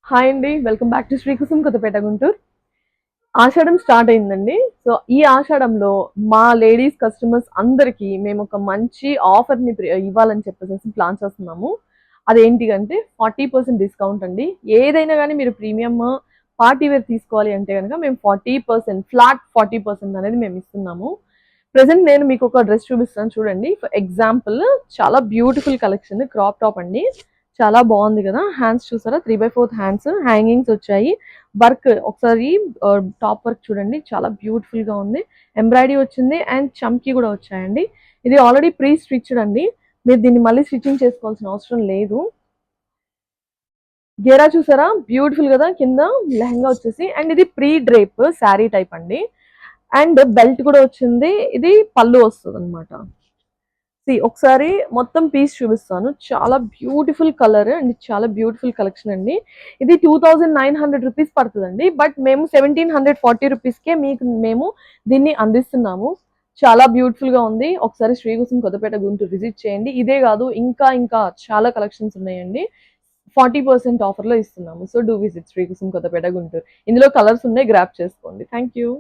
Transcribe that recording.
Hi అండి. Welcome back to Srikusum Kothapeta Guntur. ఆషాఢం start అయిందండి. సో, ఈ ఆషాఢంలో మా లేడీస్ కస్టమర్స్ అందరికీ మేమొక మంచి ఆఫర్‌ని ఇవ్వాలని చెప్పేసేసి ప్లాన్ చేస్తున్నాము. అదేంటి అంటే 40% డిస్కౌంట్ అండి. ఏదైనా గానీ మీరు ప్రీమియమ్ పార్టీ వేర్ తీసుకోవాలి అంటే గనక మేము 40% ఫ్లాట్ 40% అనేది మేమిస్తున్నాము. ప్రెజెంట్ నేను మీకొక డ్రెస్ చూపిస్తాను చూడండి. ఫర్ ఎగ్జాంపుల్ చాలా బ్యూటిఫుల్ కలెక్షన్ క్రాప్ టాప్ అండి. చాలా బాగుంది కదా. హ్యాండ్స్ చూసారా 3/4 హ్యాండ్స్, హ్యాంగింగ్స్ వచ్చాయి. వర్క్ ఒకసారి టాప్ వర్క్ చూడండి, చాలా బ్యూటిఫుల్ గా ఉంది. ఎంబ్రాయిడరీ వచ్చింది అండ్ చమ్కీ కూడా వచ్చాయండి. ఇది ఆల్రెడీ ప్రీ స్టిచ్డ్ అండి. మీరు దీన్ని మళ్ళీ స్టిచ్చింగ్ చేసుకోవాల్సిన అవసరం లేదు. గేరా చూసారా, బ్యూటిఫుల్ కదా. కింద లెహంగా వచ్చేసి అండ్ ఇది ప్రీ డ్రేప్ శారీ టైప్ అండి. అండ్ బెల్ట్ కూడా వచ్చింది. ఇది పళ్ళు వస్తుంది అనమాట. ఒకసారి మొత్తం పీస్ చూపిస్తాను. చాలా బ్యూటిఫుల్ కలర్ అండ్ చాలా బ్యూటిఫుల్ కలెక్షన్ అండి. ఇది 2900 రూపీస్ పడుతుందండి. బట్ మేము 1740 రూపీస్కే మీకు మేము దీన్ని అందిస్తున్నాము. చాలా బ్యూటిఫుల్ గా ఉంది. ఒకసారి శ్రీకుసుమ్ కొత్తపేట గుంటూరు విజిట్ చేయండి. ఇదే కాదు, ఇంకా చాలా కలెక్షన్స్ ఉన్నాయండి. 40% ఆఫర్ లో ఇస్తున్నాము. So do visit Srikusum Kothapeta Guntur. ఇందులో కలర్స్ ఉన్నాయి, గ్రాప్ చేసుకోండి. Thank you.